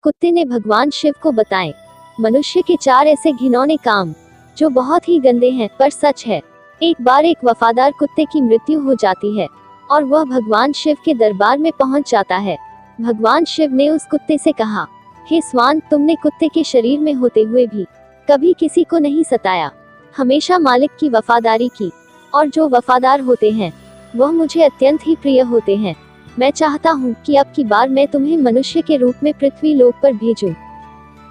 कुत्ते ने भगवान शिव को बताए मनुष्य के 4 ऐसे घिनौने काम जो बहुत ही गंदे हैं पर सच है। एक बार एक वफादार कुत्ते की मृत्यु हो जाती है और वह भगवान शिव के दरबार में पहुंच जाता है। भगवान शिव ने उस कुत्ते से कहा, हे स्वान, तुमने कुत्ते के शरीर में होते हुए भी कभी किसी को नहीं सताया, हमेशा मालिक की वफादारी की, और जो वफादार होते हैं वह मुझे अत्यंत ही प्रिय होते हैं। मैं चाहता हूँ कि अब की बार मैं तुम्हें मनुष्य के रूप में पृथ्वी लोक पर भेजूं,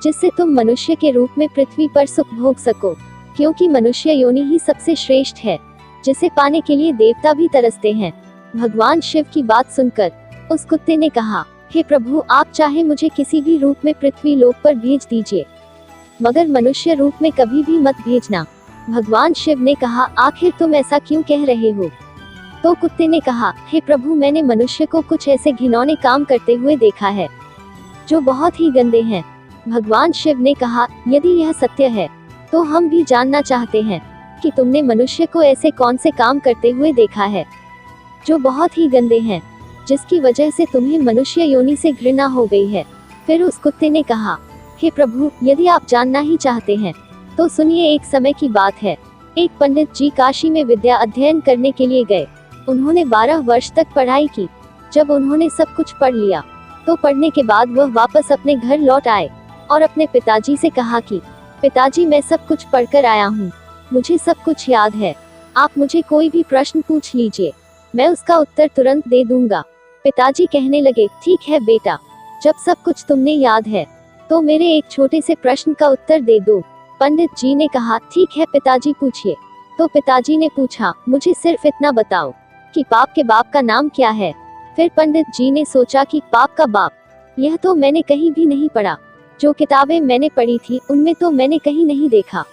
जिससे तुम मनुष्य के रूप में पृथ्वी पर सुख भोग सको, क्योंकि मनुष्य योनि ही सबसे श्रेष्ठ है, जिसे पाने के लिए देवता भी तरसते हैं। भगवान शिव की बात सुनकर उस कुत्ते ने कहा, हे प्रभु, आप चाहे मुझे किसी भी रूप में पृथ्वी लोक पर भेज दीजिए, मगर मनुष्य रूप में कभी भी मत भेजना। भगवान शिव ने कहा, आखिर तुम ऐसा क्यों कह रहे हो? तो कुत्ते ने कहा, हे प्रभु, मैंने मनुष्य को कुछ ऐसे घिनौने काम करते हुए देखा है जो बहुत ही गंदे हैं। भगवान शिव ने कहा, यदि यह सत्य है तो हम भी जानना चाहते हैं कि तुमने मनुष्य को ऐसे कौन से काम करते हुए देखा है जो बहुत ही गंदे हैं, जिसकी वजह से तुम्हें मनुष्य योनि से घृणा हो गई है। फिर उस कुत्ते ने कहा, हे प्रभु, यदि आप जानना ही चाहते हैं तो सुनिए। एक समय की बात है, एक पंडित जी काशी में विद्या अध्ययन करने के लिए गए। उन्होंने 12 वर्ष तक पढ़ाई की। जब उन्होंने सब कुछ पढ़ लिया तो पढ़ने के बाद वह वापस अपने घर लौट आए और अपने पिताजी से कहा कि पिताजी, मैं सब कुछ पढ़कर आया हूँ, मुझे सब कुछ याद है, आप मुझे कोई भी प्रश्न पूछ लीजिए, मैं उसका उत्तर तुरंत दे दूंगा। पिताजी कहने लगे, ठीक है बेटा, जब सब कुछ तुमने याद है तो मेरे एक छोटे से प्रश्न का उत्तर दे दो। पंडित जी ने कहा, ठीक है पिताजी, पूछिए। तो पिताजी ने पूछा, मुझे सिर्फ इतना बताओ कि पाप के बाप का नाम क्या है। फिर पंडित जी ने सोचा कि पाप का बाप, यह तो मैंने कहीं भी नहीं पढ़ा, जो किताबें मैंने पढ़ी थी उनमें तो मैंने कहीं नहीं देखा।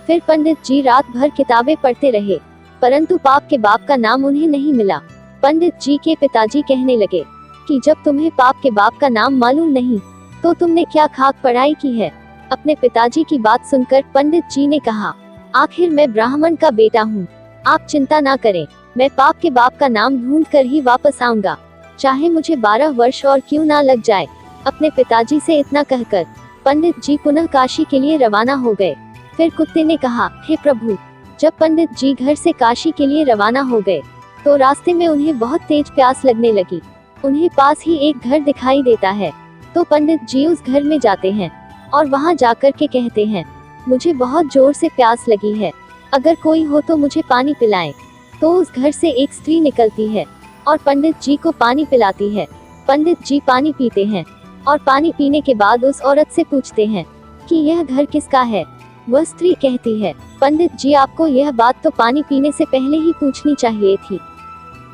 फिर पंडित जी रात भर किताबें पढ़ते रहे, परंतु पाप के बाप का नाम उन्हें नहीं मिला। पंडित जी के पिताजी कहने लगे कि जब तुम्हें पाप के बाप का नाम मालूम नहीं तो तुमने क्या खाक पढ़ाई की है। अपने पिताजी की बात सुनकर पंडित जी ने कहा, आखिर मैं ब्राह्मण का बेटा हूँ, आप चिंता ना करें, मैं पाप के बाप का नाम ढूंढ कर ही वापस आऊंगा, चाहे मुझे 12 वर्ष और क्यों ना लग जाए। अपने पिताजी से इतना कहकर पंडित जी पुनः काशी के लिए रवाना हो गए। फिर कुत्ते ने कहा, हे प्रभु, जब पंडित जी घर से काशी के लिए रवाना हो गए तो रास्ते में उन्हें बहुत तेज प्यास लगने लगी। उन्हें पास ही एक घर दिखाई देता है, तो पंडित जी उस घर में जाते हैं और वहां जाकर के कहते हैं, मुझे बहुत जोर से प्यास लगी है, अगर कोई हो तो मुझे पानी पिलाएं। तो उस घर से एक स्त्री निकलती है और पंडित जी को पानी पिलाती है। पंडित जी पानी पीते हैं और पानी पीने के बाद उस औरत से पूछते हैं कि यह घर किसका है। वह स्त्री कहती है, पंडित जी, आपको यह बात तो पानी पीने से पहले ही पूछनी चाहिए थी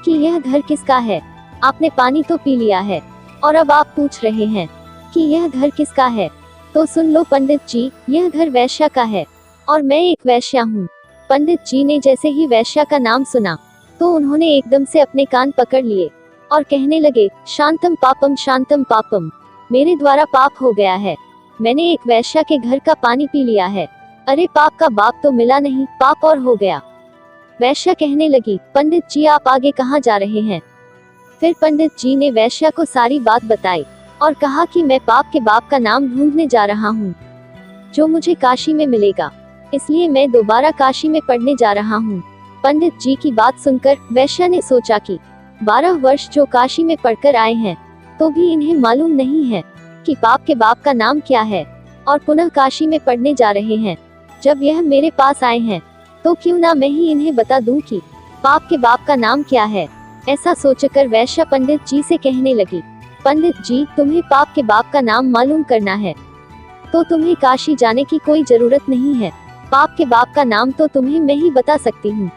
कि यह घर किसका है। आपने पानी तो पी लिया है और अब आप पूछ रहे हैं कि यह घर किसका है। तो सुन लो पंडित जी, यह घर वैश्या का है और मैं एक वैश्या हूँ। पंडित जी ने जैसे ही वैश्या का नाम सुना तो उन्होंने एकदम से अपने कान पकड़ लिए और कहने लगे, शांतम पापम, मेरे द्वारा पाप हो गया है, मैंने एक वैश्या के घर का पानी पी लिया है। अरे पाप का बाप तो मिला नहीं, पाप और हो गया। वैश्या कहने लगी, पंडित जी, आप आगे कहाँ जा रहे हैं? फिर पंडित जी ने वैश्या को सारी बात बताई और कहा कि मैं पाप के बाप का नाम ढूंढने जा रहा हूँ, जो मुझे काशी में मिलेगा, इसलिए मैं दोबारा काशी में पढ़ने जा रहा हूँ। पंडित जी की बात सुनकर वैश्या ने सोचा कि 12 वर्ष जो काशी में पढ़कर आए हैं तो भी इन्हें मालूम नहीं है कि पाप के बाप का नाम क्या है, और पुनः काशी में पढ़ने जा रहे हैं। जब यह मेरे पास आए हैं तो क्यों ना मैं ही इन्हें बता दूं कि पाप के बाप का नाम क्या है। ऐसा सोचकर वैश्या पंडित जी से कहने लगी, पंडित जी, तुम्हें पाप के बाप का नाम मालूम करना है तो तुम्हें काशी जाने की कोई जरूरत नहीं है, पाप के बाप का नाम तो तुम्हें मैं ही बता सकती हूँ।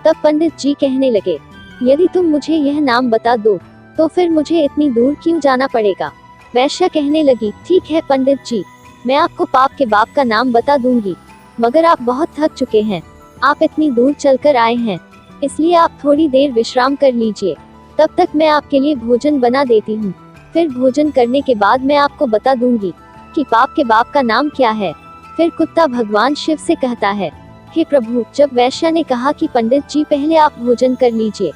तब पंडित जी कहने लगे, यदि तुम मुझे यह नाम बता दो तो फिर मुझे इतनी दूर क्यों जाना पड़ेगा। वैश्या कहने लगी, ठीक है पंडित जी, मैं आपको पाप के बाप का नाम बता दूंगी, मगर आप बहुत थक चुके हैं, आप इतनी दूर चलकर आए हैं, इसलिए आप थोड़ी देर विश्राम कर लीजिए, तब तक मैं आपके लिए भोजन बना देती हूँ। फिर भोजन करने के बाद मैं आपको बता दूंगी कि पाप के बाप का नाम क्या है। फिर कुत्ता भगवान शिव से कहता है, हे प्रभु, जब वैश्या ने कहा कि पंडित जी, पहले आप भोजन कर लीजिए,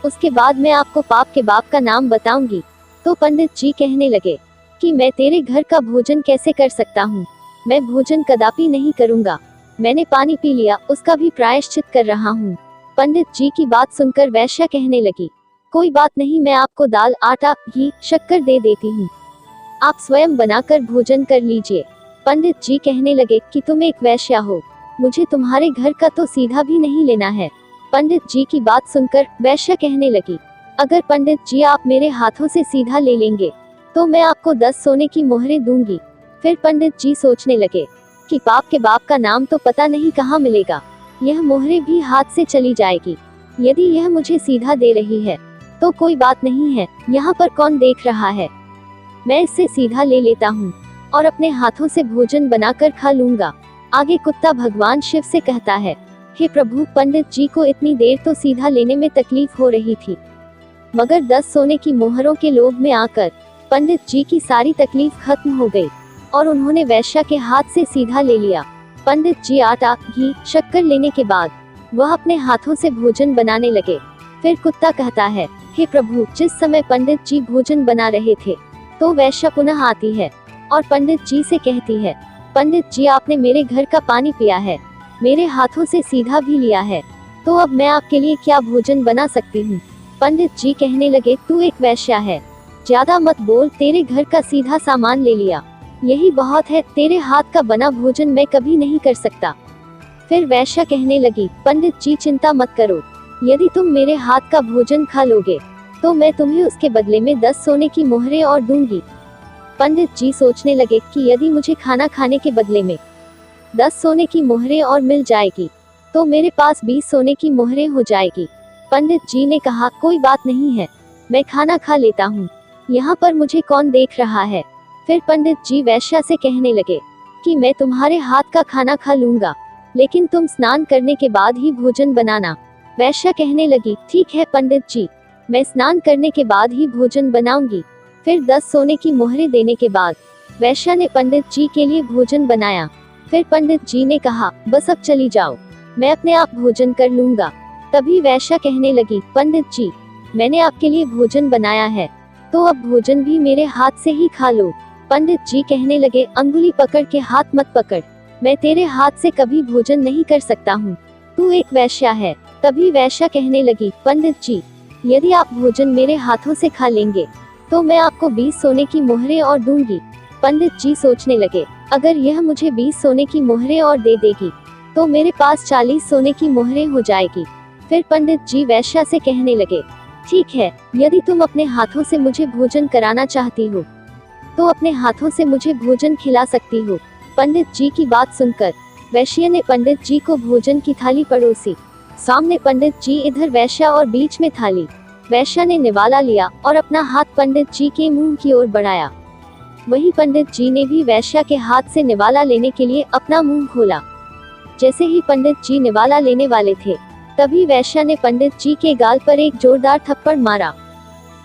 उसके बाद मैं आपको पाप के बाप का नाम बताऊंगी, तो पंडित जी कहने लगे कि मैं तेरे घर का भोजन कैसे कर सकता हूँ। मैं भोजन कदापि नहीं करूँगा। मैंने पानी पी लिया, उसका भी प्रायश्चित कर रहा हूँ। पंडित जी की बात सुनकर वैश्या कहने लगी, कोई बात नहीं, मैं आपको दाल, आटा, घी, शक्कर दे देती हूँ। आप स्वयं बनाकर भोजन कर लीजिए। पंडित जी कहने लगे कि तुम एक वैश्या हो, मुझे तुम्हारे घर का तो सीधा भी नहीं लेना है। पंडित जी की बात सुनकर वैश्या कहने लगी, अगर पंडित जी आप मेरे हाथों से सीधा ले लेंगे तो मैं आपको 10 सोने की मोहरें दूंगी। फिर पंडित जी सोचने लगे कि बाप के बाप का नाम तो पता नहीं कहाँ मिलेगा, यह मोहरें भी हाथ से चली जाएगी। यदि यह मुझे सीधा दे रही है तो कोई बात नहीं है, यहाँ पर कौन देख रहा है, मैं इससे सीधा ले लेता हूँ और अपने हाथों से भोजन बनाकर खा लूंगा। आगे कुत्ता भगवान शिव से कहता है, हे प्रभु, पंडित जी को इतनी देर तो सीधा लेने में तकलीफ हो रही थी, मगर 10 सोने की मोहरों के लोभ में आकर पंडित जी की सारी तकलीफ खत्म हो गई और उन्होंने वैश्या के हाथ से सीधा ले लिया। पंडित जी आटा, घी, शक्कर लेने के बाद वह अपने हाथों से भोजन बनाने लगे। फिर कुत्ता कहता है, हे प्रभु, जिस समय पंडित जी भोजन बना रहे थे तो वैश्या पुनः आती है और पंडित जी से कहती है, पंडित जी आपने मेरे घर का पानी पिया है, मेरे हाथों से सीधा भी लिया है, तो अब मैं आपके लिए क्या भोजन बना सकती हूँ। पंडित जी कहने लगे, तू एक वैश्या है, ज्यादा मत बोल, तेरे घर का सीधा सामान ले लिया, यही बहुत है, तेरे हाथ का बना भोजन मैं कभी नहीं कर सकता। फिर वैश्या कहने लगी, पंडित जी चिंता मत करो, यदि तुम मेरे हाथ का भोजन खा लोगे तो मैं तुम्हें उसके बदले में 10 सोने की मोहरें और दूंगी। पंडित जी सोचने लगे कि यदि मुझे खाना खाने के बदले में 10 सोने की मोहरें और मिल जाएगी तो मेरे पास 20 सोने की मोहरें हो जाएगी। पंडित जी ने कहा, कोई बात नहीं है, मैं खाना खा लेता हूँ, यहाँ पर मुझे कौन देख रहा है। फिर पंडित जी वैश्या से कहने लगे कि मैं तुम्हारे हाथ का खाना खा लूंगा, लेकिन तुम स्नान करने के बाद ही भोजन बनाना। वैश्या कहने लगी, ठीक है पंडित जी, मैं स्नान करने के बाद ही भोजन बनाऊंगी। फिर 10 सोने की मोहरें देने के बाद वैश्या ने पंडित जी के लिए भोजन बनाया। फिर पंडित जी ने कहा, बस अब चली जाओ, मैं अपने आप भोजन कर लूंगा। तभी वैश्या कहने लगी, पंडित जी, मैंने आपके लिए भोजन बनाया है, तो अब भोजन भी मेरे हाथ से ही खा लो। पंडित जी कहने लगे, अंगुली पकड़ के हाथ मत पकड़, मैं तेरे हाथ से कभी भोजन नहीं कर सकता हूँ, तू एक वैश्या है। तभी वैश्या कहने लगी, पंडित जी, यदि आप भोजन मेरे हाथों से खा लेंगे तो मैं आपको 20 सोने की मोहरें और दूंगी। पंडित जी सोचने लगे, अगर यह मुझे 20 सोने की मोहरें और दे देगी तो मेरे पास 40 सोने की मोहरें हो जाएगी। फिर पंडित जी वैश्या से कहने लगे, ठीक है, यदि तुम अपने हाथों से मुझे भोजन कराना चाहती हो तो अपने हाथों से मुझे भोजन खिला सकती हो। पंडित जी की बात सुनकर वैश्या ने पंडित जी को भोजन की थाली परोसी। सामने पंडित जी, इधर वैश्या और बीच में थाली। वैश्या ने निवाला लिया और अपना हाथ पंडित जी के मुंह की ओर बढ़ाया। वहीं पंडित जी ने भी वैश्या के हाथ से निवाला लेने के लिए अपना मुंह खोला। जैसे ही पंडित जी निवाला लेने वाले थे तभी वैश्या ने पंडित जी के गाल पर एक जोरदार थप्पड़ मारा।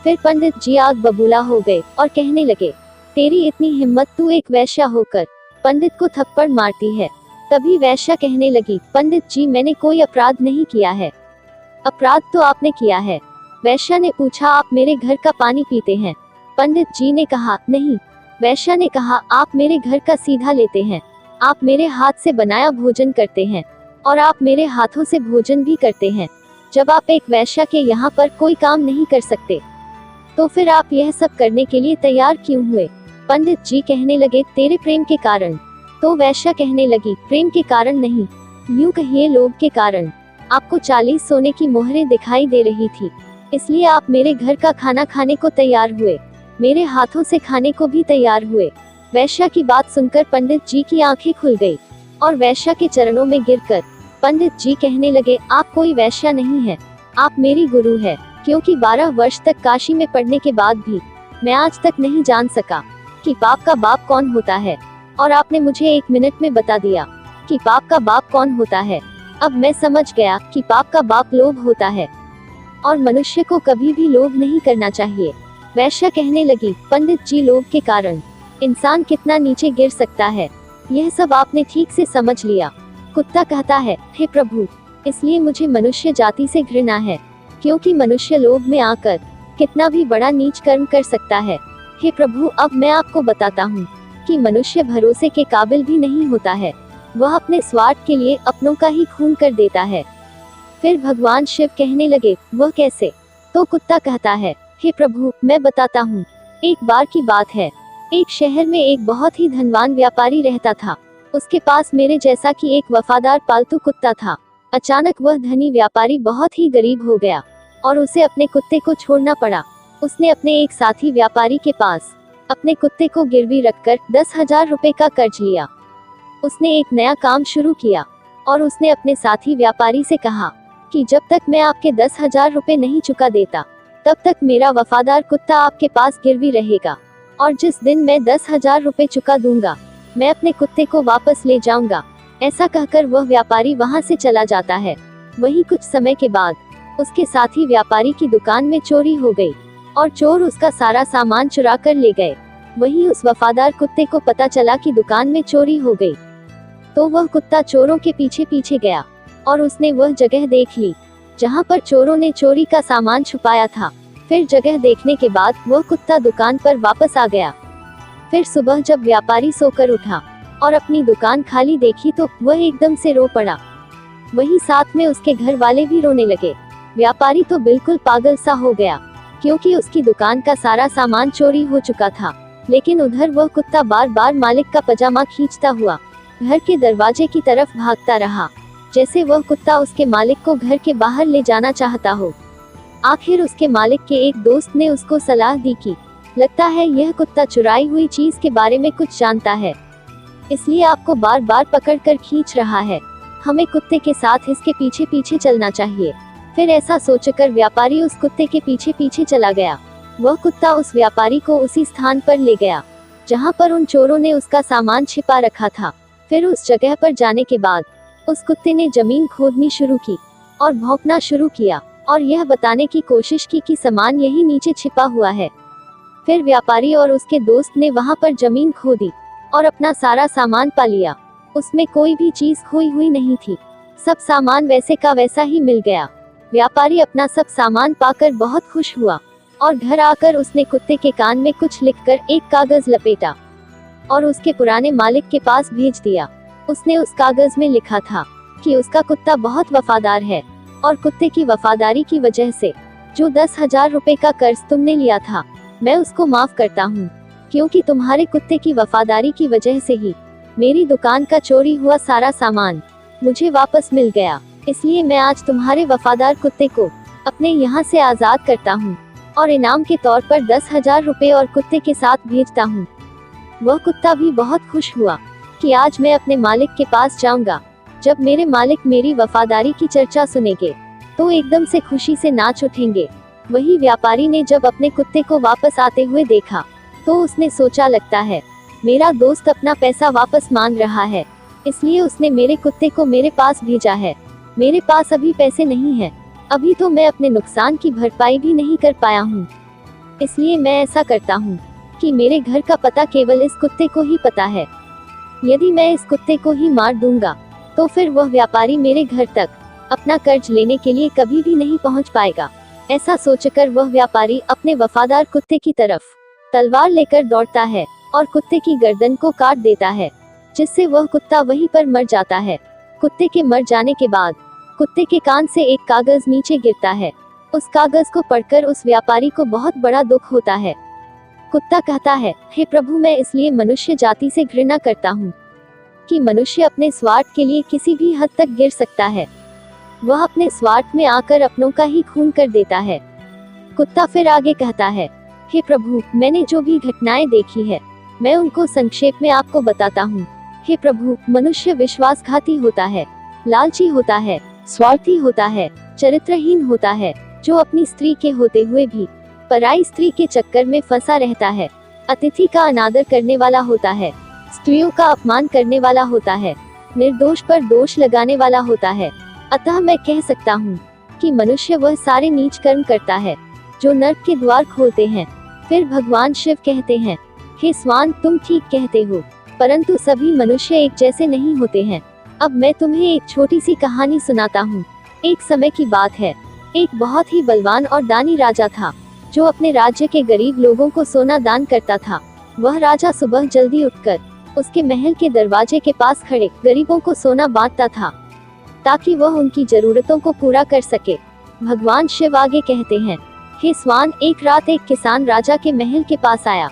फिर पंडित जी आग बबूला हो गए और कहने लगे, तेरी इतनी हिम्मत, तू एक वैश्या होकर पंडित को थप्पड़ मारती है। तभी वैश्या कहने लगी, पंडित जी, मैंने कोई अपराध नहीं किया है। अपराध तो आपने किया है। वैश्या ने पूछा, आप मेरे घर का पानी पीते हैं? पंडित जी ने कहा, नहीं। वैश्या ने कहा, आप मेरे घर का सीधा लेते हैं, आप मेरे हाथ से बनाया भोजन करते हैं और आप मेरे हाथों से भोजन भी करते हैं। जब आप एक वैश्या के यहाँ पर कोई काम नहीं कर सकते तो फिर आप यह सब करने के लिए तैयार क्यों हुए? पंडित जी कहने लगे, तेरे प्रेम के कारण। तो वैश्या कहने लगी, प्रेम के कारण नहीं, यूं कहिए लोभ के कारण। आपको 40 सोने की मोहरें दिखाई दे रही थी, इसलिए आप मेरे घर का खाना खाने को तैयार हुए, मेरे हाथों से खाने को भी तैयार हुए। वैश्या की बात सुनकर पंडित जी की आंखें खुल गई और वैश्या के चरणों में गिरकर पंडित जी कहने लगे, आप कोई वैश्या नहीं है, आप मेरी गुरु है, क्योंकि 12 वर्ष तक काशी में पढ़ने के बाद भी मैं आज तक नहीं जान सका कि पाप का बाप कौन होता है, और आपने मुझे 1 मिनट में बता दिया कि पाप का बाप कौन होता है। अब मैं समझ गया कि पाप का बाप लोभ होता है और मनुष्य को कभी भी लोभ नहीं करना चाहिए। वैश्या कहने लगी, पंडित जी, लोभ के कारण इंसान कितना नीचे गिर सकता है, यह सब आपने ठीक से समझ लिया। कुत्ता कहता है, हे प्रभु, इसलिए मुझे मनुष्य जाति से घृणा है, क्योंकि मनुष्य लोभ में आकर कितना भी बड़ा नीच कर्म कर सकता है। हे प्रभु, अब मैं आपको बताता हूँ कि मनुष्य भरोसे के काबिल भी नहीं होता है। वह अपने स्वार्थ के लिए अपनों का ही खून कर देता है। फिर भगवान शिव कहने लगे, वह कैसे? तो कुत्ता कहता है, हे प्रभु, मैं बताता हूँ। एक बार की बात है, एक शहर में एक बहुत ही धनवान व्यापारी रहता था। उसके पास मेरे जैसा कि एक वफादार पालतू कुत्ता था। अचानक वह धनी व्यापारी बहुत ही गरीब हो गया और उसे अपने कुत्ते को छोड़ना पड़ा। उसने अपने एक साथी व्यापारी के पास अपने कुत्ते को गिरवी रखकर 10,000 रुपए का कर्ज लिया। उसने एक नया काम शुरू किया और उसने अपने साथी व्यापारी से कहा कि जब तक मैं आपके 10,000 रुपए नहीं चुका देता, तब तक मेरा वफादार कुत्ता आपके पास गिरवी रहेगा, और जिस दिन मैं 10,000 रुपए चुका दूंगा, मैं अपने कुत्ते को वापस ले जाऊंगा। ऐसा कहकर वह व्यापारी वहां से चला जाता है। वहीं कुछ समय के बाद उसके साथी व्यापारी की दुकान में चोरी हो गई और चोर उसका सारा सामान चुरा कर ले गए। वहीं उस वफादार कुत्ते को पता चला कि दुकान में चोरी हो गई, तो वह कुत्ता चोरों के पीछे पीछे गया और उसने वह जगह देख ली जहां पर चोरों ने चोरी का सामान छुपाया था। फिर जगह देखने के बाद वह कुत्ता दुकान पर वापस आ गया। फिर सुबह जब व्यापारी सोकर उठा और अपनी दुकान खाली देखी तो वह एकदम से रो पड़ा। वहीं साथ में उसके घर वाले भी रोने लगे। व्यापारी तो बिल्कुल पागल सा हो गया, क्योंकि उसकी दुकान का सारा सामान चोरी हो चुका था। लेकिन उधर वह कुत्ता बार बार मालिक का पजामा खींचता हुआ घर के दरवाजे की तरफ भागता रहा, जैसे वह कुत्ता उसके मालिक को घर के बाहर ले जाना चाहता हो। आखिर उसके मालिक के एक दोस्त ने उसको सलाह दी कि लगता है यह कुत्ता चुराई हुई चीज के बारे में कुछ जानता है, इसलिए आपको बार बार पकड़ कर खींच रहा है। हमें कुत्ते के साथ इसके पीछे पीछे चलना चाहिए। फिर ऐसा सोचकर व्यापारी उस कुत्ते के पीछे पीछे चला गया। वह कुत्ता उस व्यापारी को उसी स्थान पर ले गया जहां पर उन चोरों ने उसका सामान छिपा रखा था। फिर उस जगह पर जाने के बाद उस कुत्ते ने जमीन खोदनी शुरू की और भौंकना शुरू किया और यह बताने की कोशिश की कि सामान यही नीचे छिपा हुआ है। फिर व्यापारी और उसके दोस्त ने वहां पर जमीन खोदी और अपना सारा सामान पा लिया। उसमें कोई भी चीज खोई हुई नहीं थी। सब सामान वैसे का वैसा ही मिल गया। व्यापारी अपना सब सामान पाकर बहुत खुश हुआ और घर आकर उसने कुत्ते के कान में कुछ लिखकर एक कागज लपेटा और उसके पुराने मालिक के पास भेज दिया। उसने उस कागज में लिखा था कि उसका कुत्ता बहुत वफादार है और कुत्ते की वफादारी की वजह से जो 10,000 रुपए का कर्ज तुमने लिया था, मैं उसको माफ करता हूँ, क्योंकि तुम्हारे कुत्ते की वफादारी की वजह से ही मेरी दुकान का चोरी हुआ सारा सामान मुझे वापस मिल गया। इसलिए मैं आज तुम्हारे वफादार कुत्ते को अपने यहाँ से आजाद करता हूँ और इनाम के तौर पर 10,000 रुपए और कुत्ते के साथ भेजता हूँ। वह कुत्ता भी बहुत खुश हुआ कि आज मैं अपने मालिक के पास जाऊंगा। जब मेरे मालिक मेरी वफादारी की चर्चा सुनेंगे तो एकदम से खुशी से नाच उठेंगे। वही व्यापारी ने जब अपने कुत्ते को वापस आते हुए देखा तो उसने सोचा, लगता है मेरा दोस्त अपना पैसा वापस मांग रहा है, इसलिए उसने मेरे कुत्ते को मेरे पास भेजा है। मेरे पास अभी पैसे नहीं है, अभी तो मैं अपने नुकसान की भरपाई भी नहीं कर पाया हूँ। इसलिए मैं ऐसा करता हूँ कि मेरे घर का पता केवल इस कुत्ते को ही पता है। यदि मैं इस कुत्ते को ही मार दूंगा तो फिर वह व्यापारी मेरे घर तक अपना कर्ज लेने के लिए कभी भी नहीं पहुँच पाएगा। ऐसा सोचकर वह व्यापारी अपने वफादार कुत्ते की तरफ तलवार लेकर दौड़ता है और कुत्ते की गर्दन को काट देता है, जिससे वह कुत्ता वहीं पर मर जाता है। कुत्ते के मर जाने के बाद कुत्ते के कान से एक कागज नीचे गिरता है। उस कागज को पढ़कर उस व्यापारी को बहुत बड़ा दुख होता है। कुत्ता कहता है, हे प्रभु, मैं इसलिए मनुष्य जाति से घृणा करता हूँ कि मनुष्य अपने स्वार्थ के लिए किसी भी हद तक गिर सकता है। वह अपने स्वार्थ में आकर अपनों का ही खून कर देता है। कुत्ता फिर आगे कहता है, हे प्रभु, मैंने जो भी घटनाएं देखी है मैं उनको संक्षेप में आपको बताता हूँ। हे प्रभु, मनुष्य विश्वासघाती होता है, लालची होता है, स्वार्थी होता है, चरित्रहीन होता है, जो अपनी स्त्री के होते हुए भी पराई स्त्री के चक्कर में फंसा रहता है, अतिथि का अनादर करने वाला होता है, स्त्रियों का अपमान करने वाला होता है, निर्दोष पर दोष लगाने वाला होता है। अतः मैं कह सकता हूँ कि मनुष्य वह सारे नीच कर्म करता है जो नर्क के द्वार खोलते हैं। फिर भगवान शिव कहते हैं, हे स्वान, तुम ठीक कहते हो, परंतु सभी मनुष्य एक जैसे नहीं होते हैं। अब मैं तुम्हें एक छोटी सी कहानी सुनाता हूँ। एक समय की बात है, एक बहुत ही बलवान और दानी राजा था जो अपने राज्य के गरीब लोगों को सोना दान करता था। वह राजा सुबह जल्दी उठकर उसके महल के दरवाजे के पास खड़े गरीबों को सोना बांटता था, ताकि वह उनकी जरूरतों को पूरा कर सके। भगवान शिव आगे कहते हैं, हे स्वान, एक रात एक किसान राजा के महल के पास आया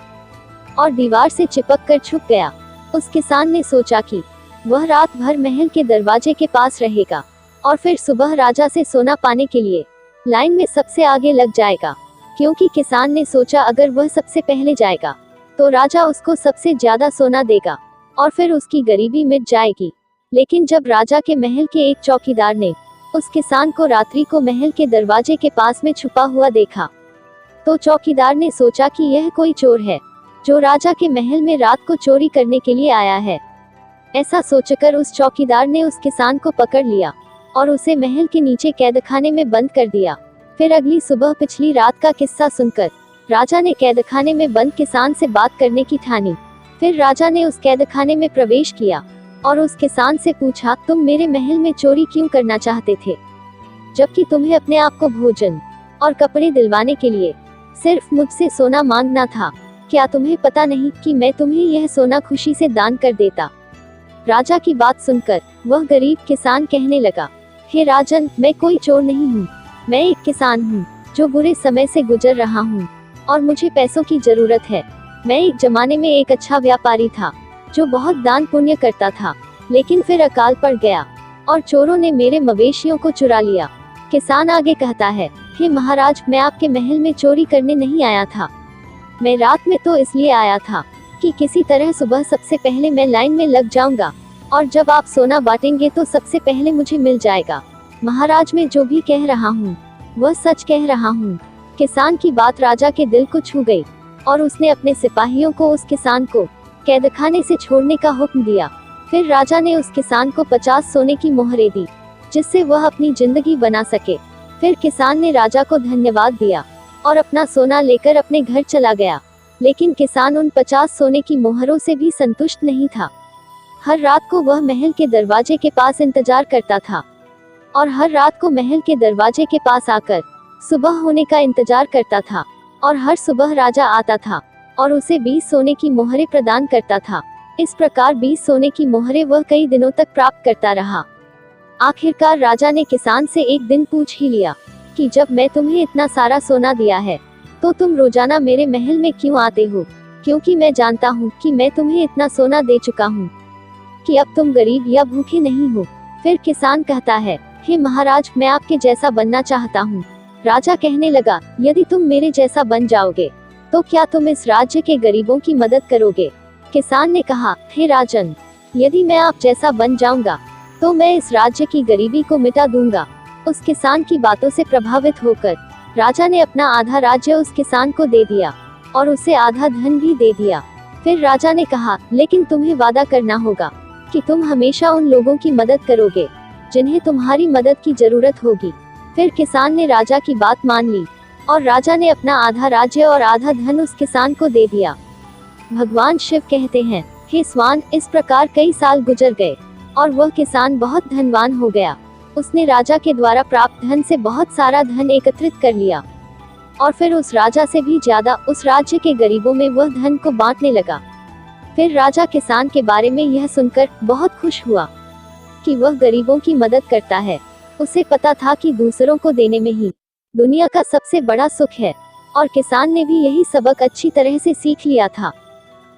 और दीवार से चिपक कर छुप गया। उस किसान ने सोचा कि वह रात भर महल के दरवाजे के पास रहेगा और फिर सुबह राजा से सोना पाने के लिए लाइन में सबसे आगे लग जाएगा, क्योंकि किसान ने सोचा अगर वह सबसे पहले जाएगा तो राजा उसको सबसे ज्यादा सोना देगा और फिर उसकी गरीबी मिट जाएगी। लेकिन जब राजा के महल के एक चौकीदार ने उस किसान को रात्रि को महल के दरवाजे के पास में छुपा हुआ देखा, तो चौकीदार ने सोचा कि यह कोई चोर है जो राजा के महल में रात को चोरी करने के लिए आया है। ऐसा सोचकर उस चौकीदार ने उस किसान को पकड़ लिया और उसे महल के नीचे कैदखाने में बंद कर दिया। फिर अगली सुबह पिछली रात का किस्सा सुनकर राजा ने कैदखाने में बंद किसान से बात करने की ठानी। फिर राजा ने उस कैदखाने में प्रवेश किया और उस किसान से पूछा, तुम मेरे महल में चोरी क्यों करना चाहते थे, जबकि तुम्हें अपने आप को भोजन और कपड़े दिलवाने के लिए सिर्फ मुझसे सोना मांगना था। क्या तुम्हें पता नहीं कि मैं तुम्हें यह सोना खुशी से दान कर देता। राजा की बात सुनकर वह गरीब किसान कहने लगा, हे राजन, मैं कोई चोर नहीं हूँ, मैं एक किसान हूँ जो बुरे समय से गुजर रहा हूँ और मुझे पैसों की जरूरत है। मैं एक जमाने में एक अच्छा व्यापारी था जो बहुत दान पुण्य करता था, लेकिन फिर अकाल पड़ गया और चोरों ने मेरे मवेशियों को चुरा लिया। किसान आगे कहता है, हे महाराज, मैं आपके महल में चोरी करने नहीं आया था। मैं रात में तो इसलिए आया था कि किसी तरह सुबह सबसे पहले मैं लाइन में लग जाऊंगा और जब आप सोना बांटेंगे तो सबसे पहले मुझे मिल जाएगा। महाराज, मैं जो भी कह रहा हूँ वह सच कह रहा हूँ। किसान की बात राजा के दिल को छू गई और उसने अपने सिपाहियों को उस किसान को कैदखाने से छोड़ने का हुक्म दिया। फिर राजा ने उस किसान को 50 सोने की मोहरें दी, जिससे वह अपनी जिंदगी बना सके। फिर किसान ने राजा को धन्यवाद दिया और अपना सोना लेकर अपने घर चला गया। लेकिन किसान उन 50 सोने की मोहरों से भी संतुष्ट नहीं था। हर रात को वह महल के दरवाजे के पास इंतजार करता था और हर रात को महल के दरवाजे के पास आकर सुबह होने का इंतजार करता था और हर सुबह राजा आता था और उसे 20 सोने की मोहरें प्रदान करता था। इस प्रकार 20 सोने की मोहरें वह कई दिनों तक प्राप्त करता रहा। आखिरकार राजा ने किसान से एक दिन पूछ ही लिया कि जब मैं तुम्हें इतना सारा सोना दिया है तो तुम रोजाना मेरे महल में क्यों आते हो, क्योंकि मैं जानता हूँ कि मैं तुम्हें इतना सोना दे चुका हूँ कि अब तुम गरीब या भूखे नहीं हो। फिर किसान कहता है, हे महाराज, मैं आपके जैसा बनना चाहता हूँ। राजा कहने लगा, यदि तुम मेरे जैसा बन जाओगे तो क्या तुम इस राज्य के गरीबों की मदद करोगे। किसान ने कहा, हे राजन, यदि मैं आप जैसा बन जाऊंगा तो मैं इस राज्य की गरीबी को मिटा दूंगा। उस किसान की बातों से प्रभावित होकर राजा ने अपना आधा राज्य उस किसान को दे दिया और उसे आधा धन भी दे दिया। फिर राजा ने कहा, लेकिन तुम्हें वादा करना होगा कि तुम हमेशा उन लोगों की मदद करोगे जिन्हें तुम्हारी मदद की जरूरत होगी। फिर किसान ने राजा की बात मान ली और राजा ने अपना आधा राज्य और आधा धन उस किसान को दे दिया। भगवान शिव कहते हैं, हे स्वान, इस प्रकार कई साल गुजर गए और वह किसान बहुत धनवान हो गया। उसने राजा के द्वारा प्राप्त धन से बहुत सारा धन एकत्रित कर लिया और फिर उस राजा से भी ज्यादा उस राज्य के गरीबों में वह धन को बांटने लगा। फिर राजा किसान के बारे में यह सुनकर बहुत खुश हुआ कि वह गरीबों की मदद करता है। उसे पता था कि दूसरों को देने में ही दुनिया का सबसे बड़ा सुख है और किसान ने भी यही सबक अच्छी तरह से सीख लिया था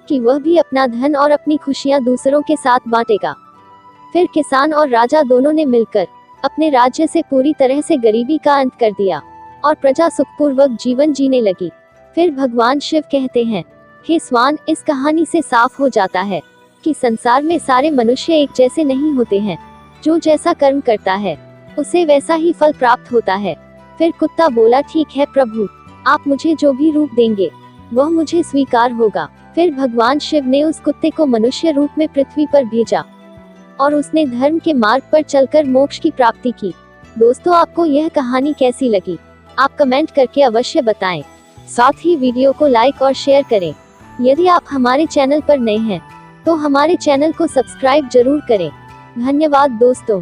कि वह भी अपना धन और अपनी खुशियां दूसरों के साथ बांटेगा। फिर किसान और राजा दोनों ने मिलकर अपने राज्य से पूरी तरह से गरीबी का अंत कर दिया और प्रजा सुखपूर्वक जीवन जीने लगी। फिर भगवान शिव कहते हैं, हे स्वान, इस कहानी से साफ हो जाता है कि संसार में सारे मनुष्य एक जैसे नहीं होते हैं। जो जैसा कर्म करता है उसे वैसा ही फल प्राप्त होता है। फिर कुत्ता बोला, ठीक है प्रभु, आप मुझे जो भी रूप देंगे वह मुझे स्वीकार होगा। फिर भगवान शिव ने उस कुत्ते को मनुष्य रूप में पृथ्वी पर भेजा और उसने धर्म के मार्ग पर चलकर मोक्ष की प्राप्ति की। दोस्तों, आपको यह कहानी कैसी लगी? आप कमेंट करके अवश्य बताएं। साथ ही वीडियो को लाइक और शेयर करें। यदि आप हमारे चैनल पर नए हैं तो हमारे चैनल को सब्सक्राइब जरूर करें। धन्यवाद दोस्तों।